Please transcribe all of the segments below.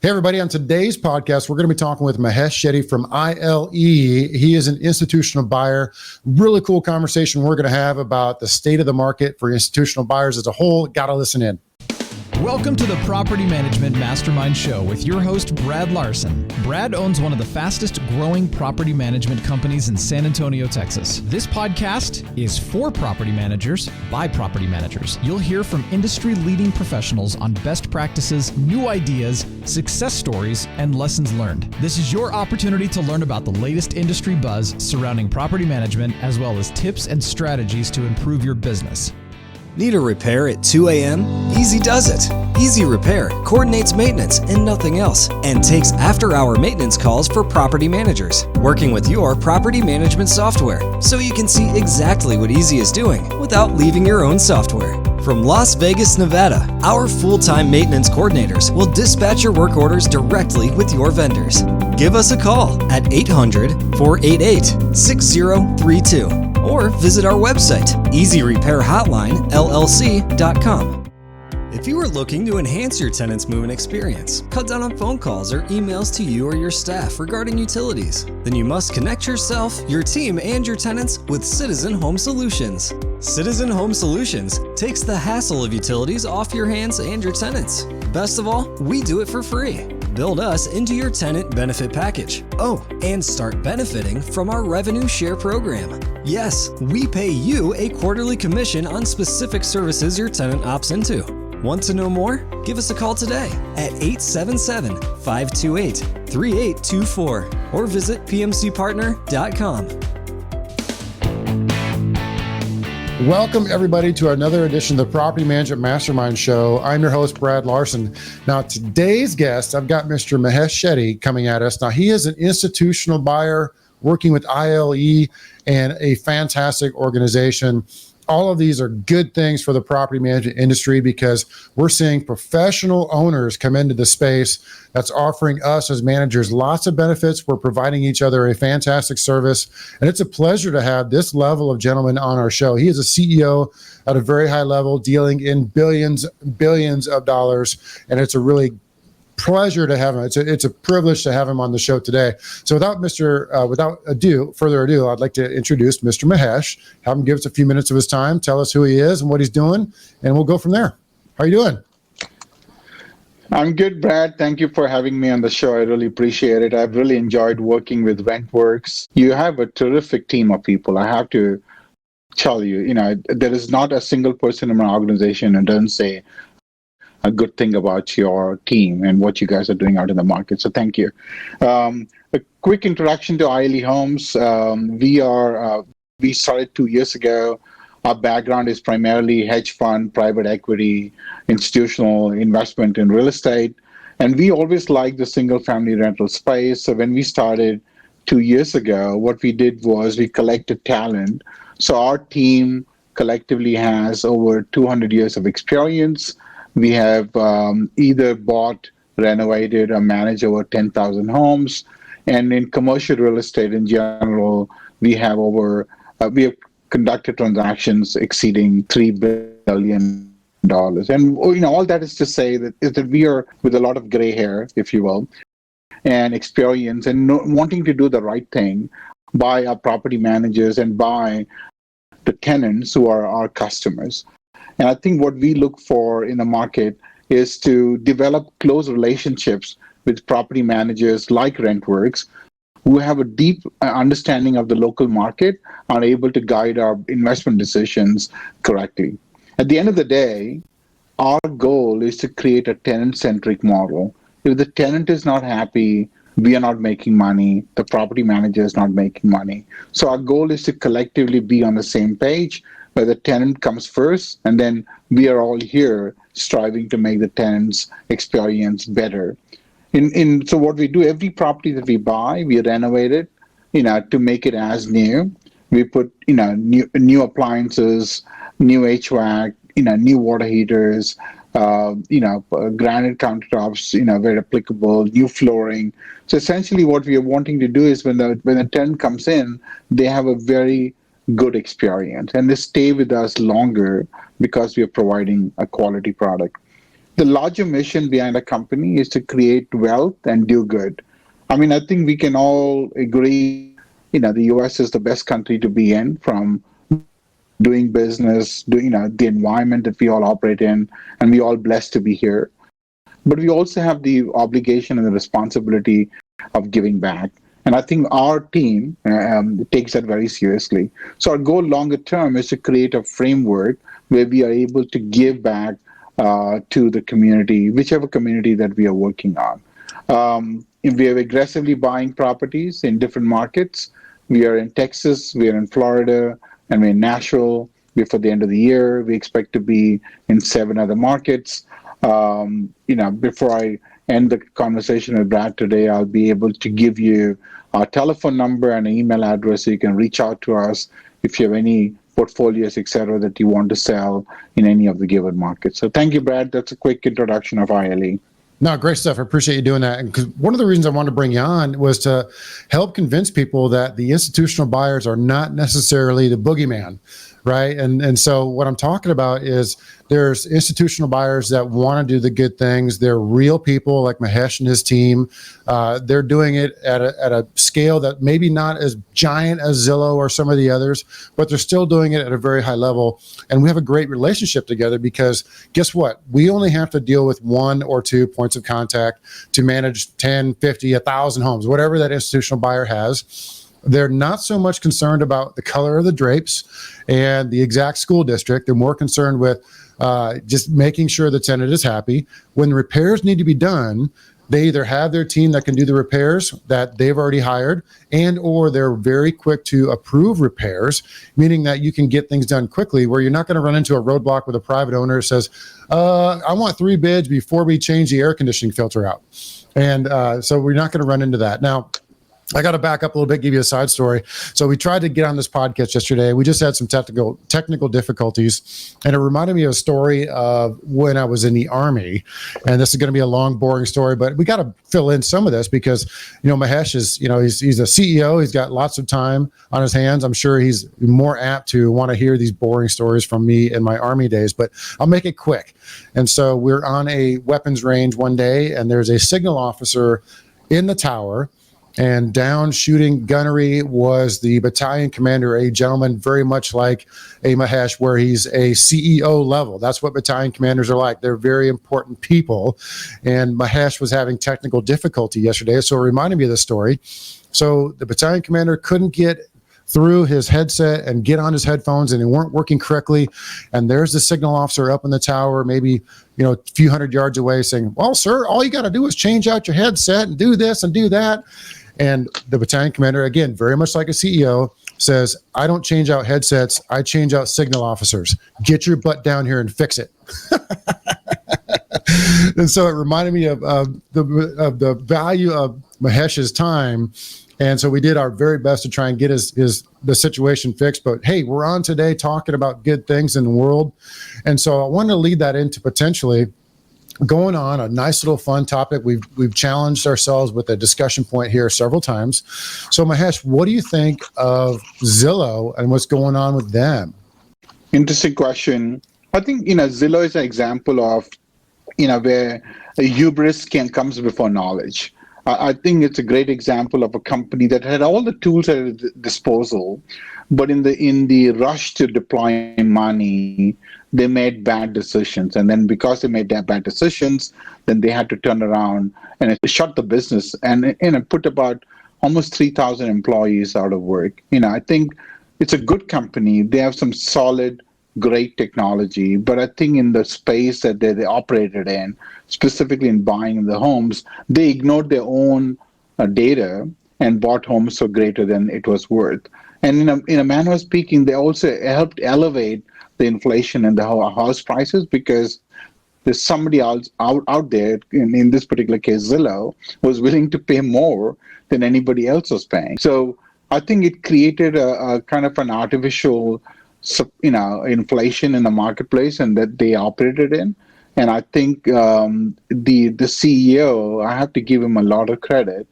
Hey, everybody. On today's podcast, we're going to be talking with Mahesh Shetty from ILE. He is an institutional buyer. Really cool conversation we're going to have about the state of the market for institutional buyers as a whole. Got to listen in. Welcome to the Property Management Mastermind Show with your host, Brad Larson. Brad owns one of the fastest growing property management companies in San Antonio, Texas. This podcast is for property managers by property managers. You'll hear from industry-leading professionals on best practices, new ideas, success stories, and lessons learned. This is your opportunity to learn about the latest industry buzz surrounding property management, as well as tips and strategies to improve your business. Need a repair at 2 a.m.? Easy does it. Easy Repair coordinates maintenance and nothing else, and takes after-hour maintenance calls for property managers, working with your property management software, so you can see exactly what Easy is doing without leaving your own software. From Las Vegas, Nevada, our full-time maintenance coordinators will dispatch your work orders directly with your vendors. Give us a call at 800-488-6032. Or visit our website, easyrepairhotlinellc.com. If you are looking to enhance your tenant's move-in experience, cut down on phone calls or emails to you or your staff regarding utilities, then you must connect yourself, your team, and your tenants with Citizen Home Solutions. Citizen Home Solutions takes the hassle of utilities off your hands and your tenants. Best of all, we do it for free. Build us into your tenant benefit package. Oh, and start benefiting from our revenue share program. Yes, we pay you a quarterly commission on specific services your tenant opts into. Want to know more? Give us a call today at 877-528-3824 or visit pmcpartner.com. Welcome, everybody, to another edition of the Property Management Mastermind Show. I'm your host, Brad Larson. Now, today's guest, I've got Mr. Mahesh Shetty coming at us. Now, he is an institutional buyer working with ILE and a fantastic organization. All of these are good things for the property management industry because we're seeing professional owners come into the space that's offering us as managers lots of benefits. We're providing each other a fantastic service, and it's a pleasure to have this level of gentleman on our show. He is a CEO at a very high level, dealing in billions of dollars, and it's a really pleasure to have him. It's a privilege to have him on the show today. So without further ado, I'd like to introduce Mr. Mahesh, have him give us a few minutes of his time, tell us who he is and what he's doing, and we'll go from there. How are you doing? I'm good, Brad. Thank you for having me on the show. I really appreciate it. I've really enjoyed working with Rentworks. You have a terrific team of people. I have to tell you, there is not a single person in my organization who doesn't say a good thing about your team and what you guys are doing out in the market. So thank you. A quick introduction to ILE Homes. We started 2 years ago. Our background is primarily hedge fund, private equity, institutional investment in real estate. And we always liked the single family rental space. So when we started 2 years ago, what we did was we collected talent. So our team collectively has over 200 years of experience. We have either bought, renovated, or managed over 10,000 homes. And in commercial real estate in general, we have conducted transactions exceeding $3 billion. And all that is to say that we are with a lot of gray hair, if you will, and experience and wanting to do the right thing by our property managers and by the tenants who are our customers. And I think what we look for in the market is to develop close relationships with property managers like Rentworks who have a deep understanding of the local market, are able to guide our investment decisions correctly. At the end of the day, our goal is to create a tenant-centric model. If the tenant is not happy, we are not making money, the property manager is not making money. So our goal is to collectively be on the same page, where the tenant comes first, and then we are all here striving to make the tenant's experience better. So what we do, every property that we buy, we renovate it, to make it as new. We put, new appliances, new HVAC, new water heaters, granite countertops, where applicable, new flooring. So essentially what we are wanting to do is when the tenant comes in, they have a very good experience and they stay with us longer because we are providing a quality product. the larger mission behind a company is to create wealth and do good. I mean, I think we can all agree, the US is the best country to be in, from doing business, doing, the environment that we all operate in, and we all blessed to be here. But we also have the obligation and the responsibility of giving back. And I think our team takes that very seriously. So our goal longer term is to create a framework where we are able to give back to the community, whichever community that we are working on. We are aggressively buying properties in different markets. We are in Texas, we are in Florida, and we're in Nashville. Before the end of the year, we expect to be in 7 other markets. Before I end the conversation with Brad today, I'll be able to give you our telephone number and an email address so you can reach out to us if you have any portfolios, et cetera, that you want to sell in any of the given markets. So thank you, Brad. That's a quick introduction of ILE. No, great stuff. I appreciate you doing that. And because one of the reasons I wanted to bring you on was to help convince people that the institutional buyers are not necessarily the boogeyman, right? And so what I'm talking about is there's institutional buyers that want to do the good things. They're real people like Mahesh and his team. They're doing it at a scale that maybe not as giant as Zillow or some of the others, but they're still doing it at a very high level. And we have a great relationship together because guess what? We only have to deal with 1 or 2 points of contact to manage 10, 50, 1,000 homes, whatever that institutional buyer has. They're not so much concerned about the color of the drapes and the exact school district. They're more concerned with just making sure the tenant is happy. When the repairs need to be done, they either have their team that can do the repairs that they've already hired, and or they're very quick to approve repairs, meaning that you can get things done quickly where you're not going to run into a roadblock with a private owner that says, I want 3 bids before we change the air conditioning filter out. And so we're not going to run into that. Now, I got to back up a little bit, give you a side story. So we tried to get on this podcast yesterday. We just had some technical difficulties, and it reminded me of a story of when I was in the Army. And this is going to be a long, boring story, but we got to fill in some of this because, Mahesh is, he's a CEO. He's got lots of time on his hands. I'm sure he's more apt to want to hear these boring stories from me in my Army days, but I'll make it quick. And so we're on a weapons range one day, and there's a signal officer in the tower. And down shooting gunnery was the battalion commander, a gentleman very much like a Mahesh, where he's a CEO level. That's what battalion commanders are like. They're very important people. And Mahesh was having technical difficulty yesterday, so it reminded me of the story. So the battalion commander couldn't get through his headset and get on his headphones, and they weren't working correctly. And there's the signal officer up in the tower, maybe a few hundred yards away, saying, "Well, sir, all you got to do is change out your headset and do this and do that." And the battalion commander, again, very much like a CEO, says, "I don't change out headsets. I change out signal officers. Get your butt down here and fix it." And so it reminded me of the value of Mahesh's time. And so we did our very best to try and get the situation fixed. But hey, we're on today talking about good things in the world. And so I wanted to lead that into potentially going on a nice little fun topic. We've challenged ourselves with a discussion point here several times. So Mahesh, what do you think of Zillow and what's going on with them? Interesting question. I think Zillow is an example of where a hubris comes before knowledge. I think it's a great example of a company that had all the tools at its disposal, but in the rush to deploy money, they made bad decisions. And then because they made that bad decisions, then they had to turn around and shut the business and put about almost 3,000 employees out of work. I think it's a good company. They have some solid, great technology, but I think in the space that they operated in, specifically in buying the homes, they ignored their own data and bought homes for greater than it was worth. And in a manner of speaking, they also helped elevate the inflation in the house prices because there's somebody else out there, in this particular case, Zillow, was willing to pay more than anybody else was paying. So I think it created a kind of an artificial inflation in the marketplace and that they operated in. And I think the CEO, I have to give him a lot of credit.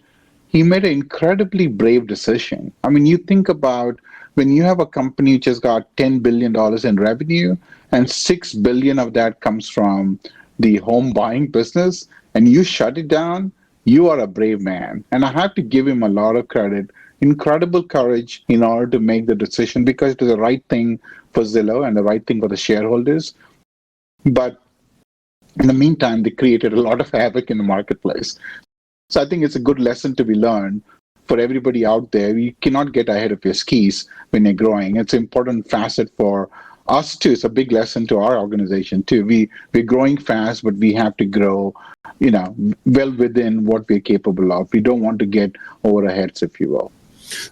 He made an incredibly brave decision. I mean, you think about when you have a company which has got $10 billion in revenue and $6 billion of that comes from the home buying business and you shut it down, you are a brave man. And I have to give him a lot of credit, incredible courage in order to make the decision because it was the right thing for Zillow and the right thing for the shareholders. But in the meantime, they created a lot of havoc in the marketplace. So I think it's a good lesson to be learned for everybody out there. You cannot get ahead of your skis when you're growing. It's an important facet for us too. It's a big lesson to our organization too. We're growing fast, but we have to grow, well within what we're capable of. We don't want to get over our heads, if you will.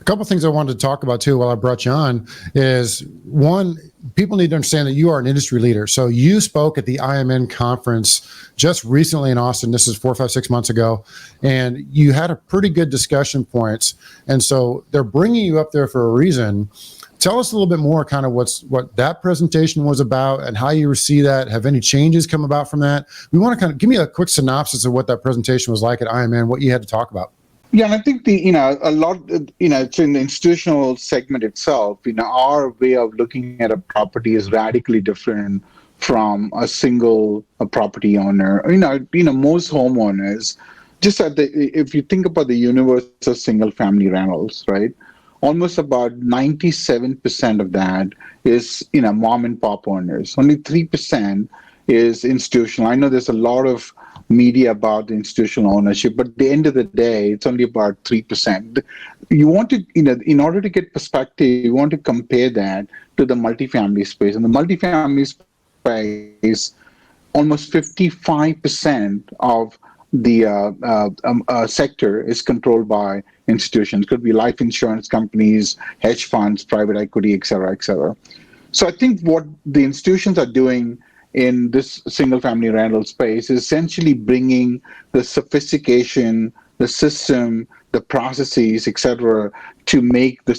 A couple of things I wanted to talk about too while I brought you on is one, people need to understand that you are an industry leader. So you spoke at the IMN conference just recently in Austin. This is 4, 5, 6 months ago, and you had a pretty good discussion points. And so they're bringing you up there for a reason. Tell us a little bit more kind of what that presentation was about and how you see that. Have any changes come about from that? We want to kind of give me a quick synopsis of what that presentation was like at IMN, what you had to talk about. Yeah, and I think a lot, it's in the institutional segment itself, our way of looking at a property is radically different from a single property owner. Most homeowners, if you think about the universe of single family rentals, right? Almost about 97% of that is, mom and pop owners. Only 3% is institutional. I know there's a lot of media about the institutional ownership, but at the end of the day, it's only about 3%. You want to, in order to get perspective, you want to compare that to the multifamily space. And the multifamily space, almost 55% of the sector is controlled by institutions. Could be life insurance companies, hedge funds, private equity, et cetera, et cetera. So I think what the institutions are doing in this single family rental space is essentially bringing the sophistication, the system, the processes, et cetera, to make the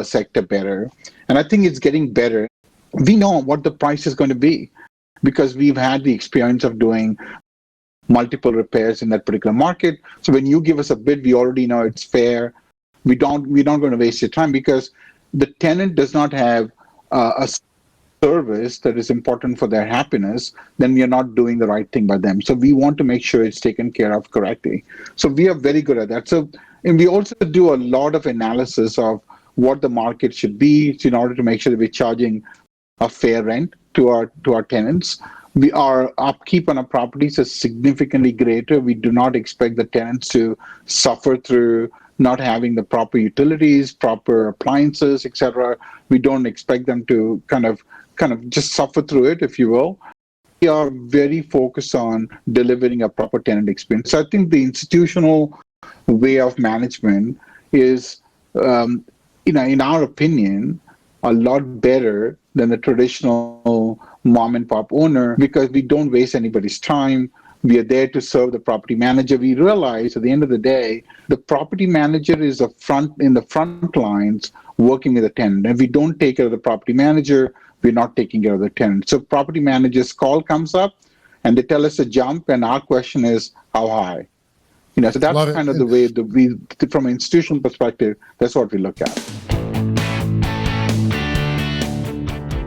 sector better. And I think it's getting better. We know what the price is going to be because we've had the experience of doing multiple repairs in that particular market. So when you give us a bid, we already know it's fair. We're not going to waste your time because the tenant does not have a service that is important for their happiness, then we are not doing the right thing by them. So we want to make sure it's taken care of correctly. So we are very good at that. So, and we also do a lot of analysis of what the market should be in order to make sure that we're charging a fair rent to our tenants. Our upkeep on our properties is significantly greater. We do not expect the tenants to suffer through not having the proper utilities, proper appliances, etc. We don't expect them to kind of just suffer through it, if you will. We are very focused on delivering a proper tenant experience. So I think the institutional way of management is, in our opinion, a lot better than the traditional mom and pop owner because we don't waste anybody's time. We are there to serve the property manager. We realize at the end of the day, the property manager is in the front lines working with the tenant. If we don't take care of the property manager, we're not taking care of the tenant. So property manager's call comes up and they tell us to jump, and our question is how high? So that's kind of the way from an institutional perspective, that's what we look at.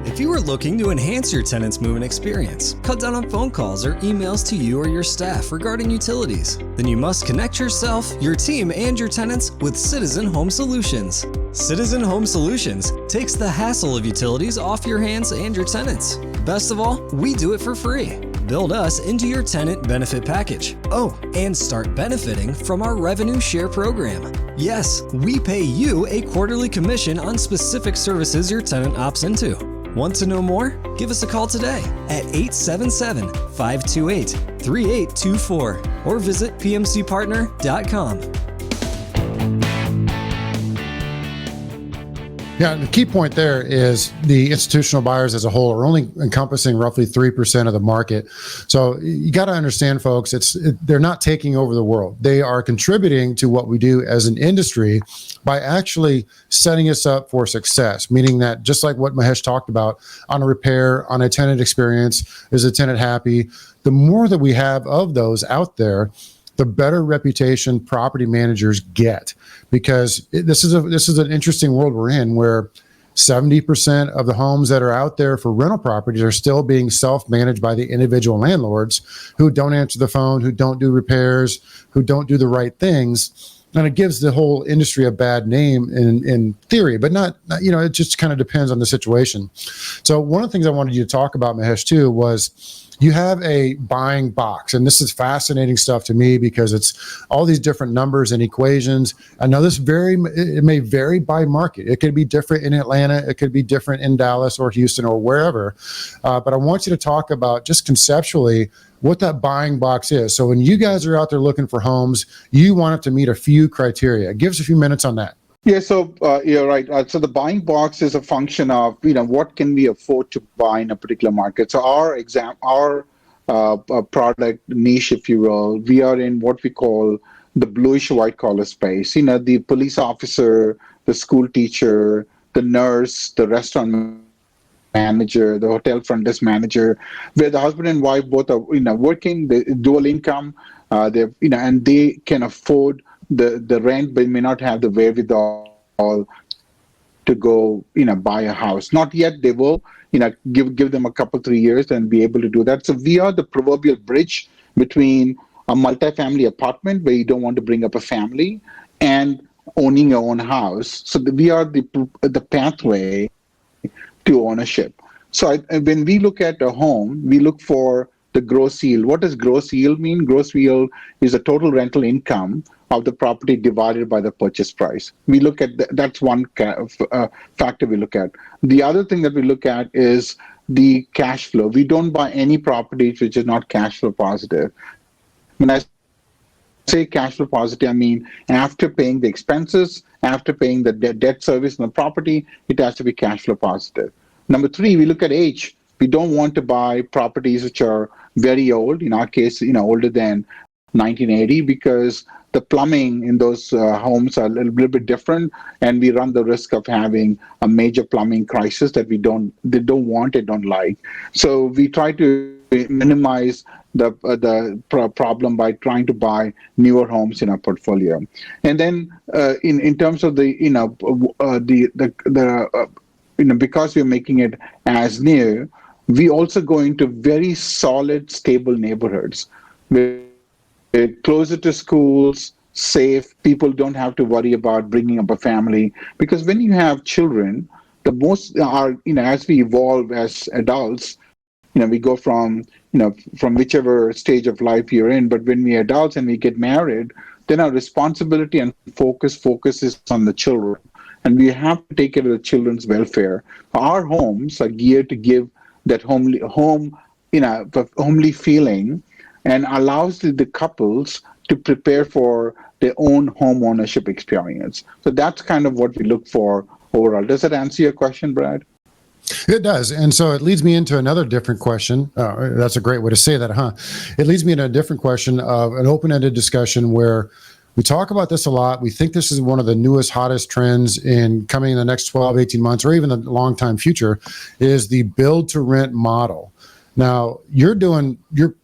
If you are looking to enhance your tenant's moving experience, cut down on phone calls or emails to you or your staff regarding utilities, then you must connect yourself, your team, and your tenants with Citizen Home Solutions. Citizen Home Solutions takes the hassle of utilities off your hands and your tenants. Best of all, we do it for free. Build us into your tenant benefit package. Oh, and start benefiting from our revenue share program. Yes, we pay you a quarterly commission on specific services your tenant opts into. Want to know more? Give us a call today at 877-528-3824 or visit pmcpartner.com. Yeah, the key point there is the institutional buyers as a whole are only encompassing roughly 3% of the market. So you got to understand, folks, they're not taking over the world. They are contributing to what we do as an industry by actually setting us up for success, meaning that just like what Mahesh talked about on a repair, on a tenant experience, is a tenant happy? The more that we have of those out there, the better reputation property managers get, because this is an interesting world we're in where 70% of the homes that are out there for rental properties are still being self-managed by the individual landlords who don't answer the phone, who don't do repairs, who don't do the right things. And it gives the whole industry a bad name in theory, but not, it just kind of depends on the situation. So one of the things I wanted you to talk about, Mahesh, too, was you have a buying box. And this is fascinating stuff to me because it's all these different numbers and equations. I know it may vary by market. It could be different in Atlanta. It could be different in Dallas or Houston or wherever. But I want you to talk about just conceptually what that buying box is. So when you guys are out there looking for homes, you want it to meet a few criteria. Give us a few minutes on that. Yeah, so you're right. So the buying box is a function of what can we afford to buy in a particular market. So our product niche, if you will, we are in what we call the bluish white collar space. The police officer, the school teacher, the nurse, the restaurant manager, the hotel front desk manager, where the husband and wife both are working, the dual income, and they can afford the rent, but may not have the wherewithal to go buy a house. Not yet. They will give them a couple 3 years and be able to do that. So we are the proverbial bridge between a multifamily apartment where you don't want to bring up a family and owning your own house. So we are the pathway to ownership. So when we look at a home, we look for the gross yield. What does gross yield mean? Gross yield is the total rental income of the property divided by the purchase price. We look at that's one factor we look at. The other thing that we look at is the cash flow. We don't buy any properties which is not cash flow positive. When I say cash flow positive, I mean after paying the expenses, after paying the debt service on the property, it has to be cash flow positive. Number three, we look at age. We don't want to buy properties which are very old, in our case, older than 1980, because the plumbing in those homes are a little bit different, and we run the risk of having a major plumbing crisis that they don't want and don't like. So we try to minimize the problem by trying to buy newer homes in our portfolio. And then in terms of because we're making it as new, we also go into very solid, stable neighborhoods with closer to schools, safe. People don't have to worry about bringing up a family, because when you have children, the most are as we evolve as adults, we go from whichever stage of life you're in. But when we're adults and we get married, then our responsibility and focus is on the children, and we have to take care of the children's welfare. Our homes are geared to give that homely feeling, and allows the couples to prepare for their own home ownership experience. So that's kind of what we look for overall. Does that answer your question, Brad? It does. And so it leads me into another different question. That's a great way to say that, huh? It leads me into a different question of an open-ended discussion where we talk about this a lot. We think this is one of the newest, hottest trends in coming in the next 12, 18 months, or even the long time future, is the build to rent model. Now, you're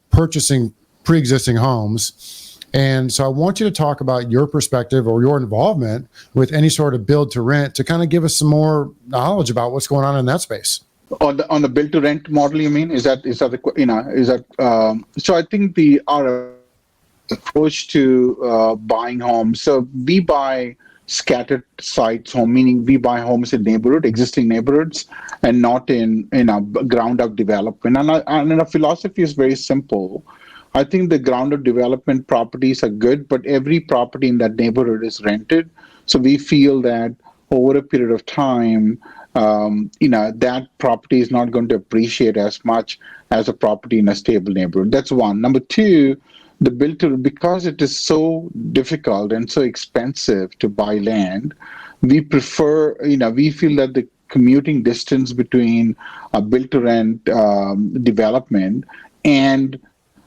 purchasing pre-existing homes. And so I want you to talk about your perspective or your involvement with any sort of build to rent to kind of give us some more knowledge about what's going on in that space. On the build to rent model, you mean? So I think our approach to buying homes. So we buy scattered sites home, meaning we buy homes in existing neighborhoods, and not in a ground up development. And our philosophy is very simple. I think the ground up development properties are good, but every property in that neighborhood is rented. So we feel that over a period of time, that property is not going to appreciate as much as a property in a stable neighborhood. That's one. Number two, because it is so difficult and so expensive to buy land, we prefer, we feel that the commuting distance between a build to rent development and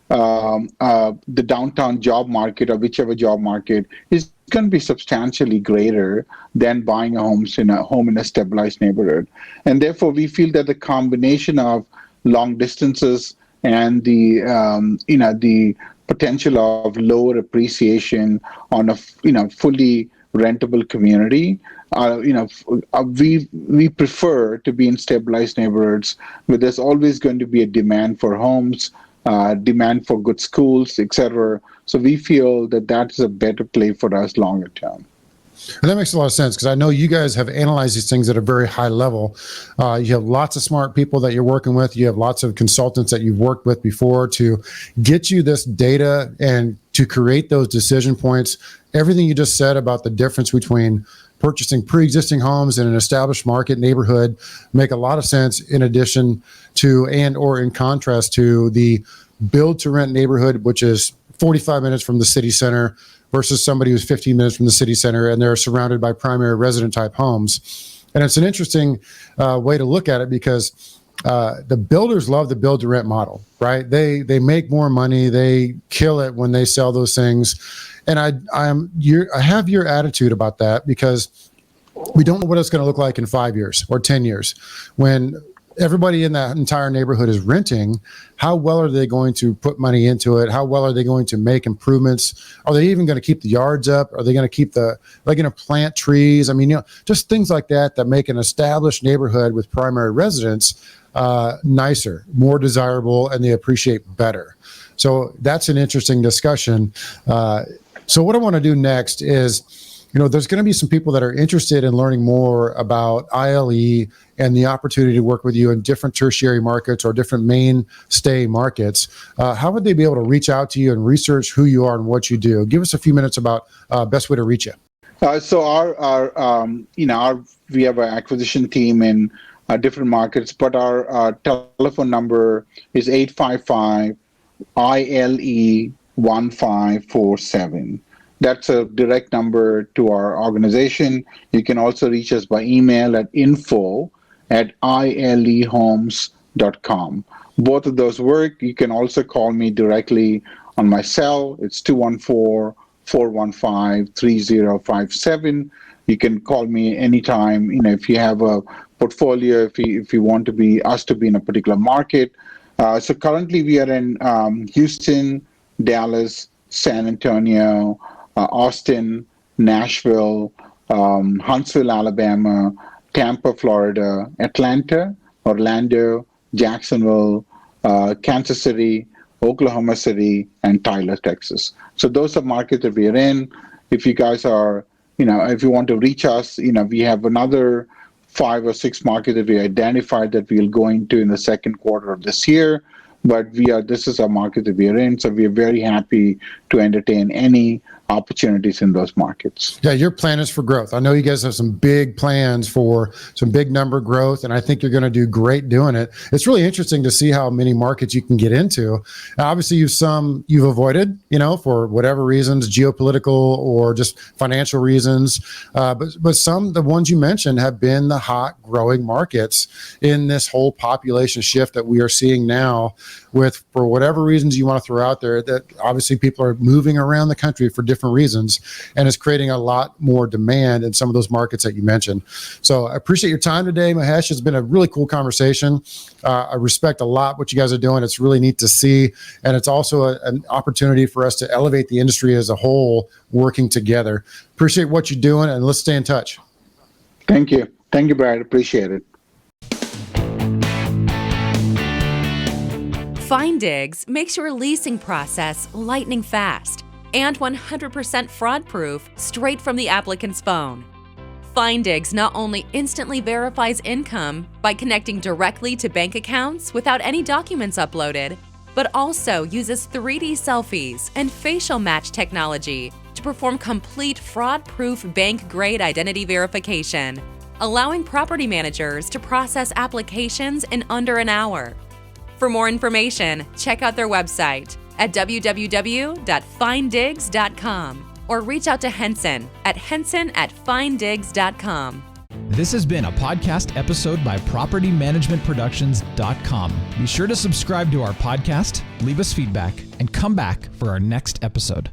the downtown job market or whichever job market is going to be substantially greater than buying a home in a stabilized neighborhood. And therefore, we feel that the combination of long distances and the potential of lower appreciation on a fully rentable community. We prefer to be in stabilized neighborhoods where there's always going to be a demand for homes, demand for good schools, etc. So we feel that that's a better play for us longer term. And that makes a lot of sense because I know you guys have analyzed these things at a very high level. You have lots of smart people that you're working with. You have lots of consultants that you've worked with before to get you this data and to create those decision points. Everything you just said about the difference between purchasing pre-existing homes in an established market neighborhood make a lot of sense in addition to and or in contrast to the build-to-rent neighborhood, which is 45 minutes from the city center versus somebody who's 15 minutes from the city center and they're surrounded by primary resident type homes. And it's an interesting way to look at it because the builders love the build to rent model, right? They make more money. They kill it when they sell those things. And I have your attitude about that because we don't know what it's going to look like in 5 years or 10 years when everybody in that entire neighborhood is renting. How well are they going to put money into it? How well are they going to make improvements? Are they even going to keep the yards up? Are they going to keep going to plant trees? I mean, just things like that make an established neighborhood with primary residents nicer, more desirable, and they appreciate better. So that's an interesting discussion. So what I want to do next is, there's going to be some people that are interested in learning more about ILE and the opportunity to work with you in different tertiary markets or different mainstay markets. How would they be able to reach out to you and research who you are and what you do? Give us a few minutes about best way to reach you. So we have an acquisition team in different markets, but our telephone number is 855 ILE 1547. That's a direct number to our organization. You can also reach us by email at info@ilehomes.com. Both of those work. You can also call me directly on my cell. It's 214-415-3057. You can call me anytime. If you have a portfolio, if you want us to be in a particular market. So currently we are in Houston, Dallas, San Antonio, Austin, Nashville, Huntsville, Alabama, Tampa, Florida, Atlanta, Orlando, Jacksonville, Kansas City, Oklahoma City, and Tyler, Texas. So those are markets that we are in. If you guys are, if you want to reach us, we have another 5 or 6 markets that we identified that we'll go into in the second quarter of this year. But this is a market that we are in, so we are very happy to entertain any opportunities in those markets. Yeah, your plan is for growth. I know you guys have some big plans for some big number growth, and I think you're going to do great doing it. It's really interesting to see how many markets you can get into. Now, obviously, you've avoided, for whatever reasons, geopolitical or just financial reasons. But some, the ones you mentioned, have been the hot growing markets in this whole population shift that we are seeing now. With, for whatever reasons you want to throw out there, that obviously people are moving around the country for different reasons, and it's creating a lot more demand in some of those markets that you mentioned. So I appreciate your time today, Mahesh. It's been a really cool conversation. I respect a lot what you guys are doing. It's really neat to see, and it's also an opportunity for us to elevate the industry as a whole, working together. Appreciate what you're doing, and let's stay in touch. Thank you, Brad. Appreciate it. FindDigs makes your leasing process lightning fast and 100% fraud-proof straight from the applicant's phone. FindDigs not only instantly verifies income by connecting directly to bank accounts without any documents uploaded, but also uses 3D selfies and facial match technology to perform complete fraud-proof bank-grade identity verification, allowing property managers to process applications in under an hour. For more information, check out their website at www.finddigs.com or reach out to Henson at henson@finddigs.com. This has been a podcast episode by PropertyManagementProductions.com. Be sure to subscribe to our podcast, leave us feedback, and come back for our next episode.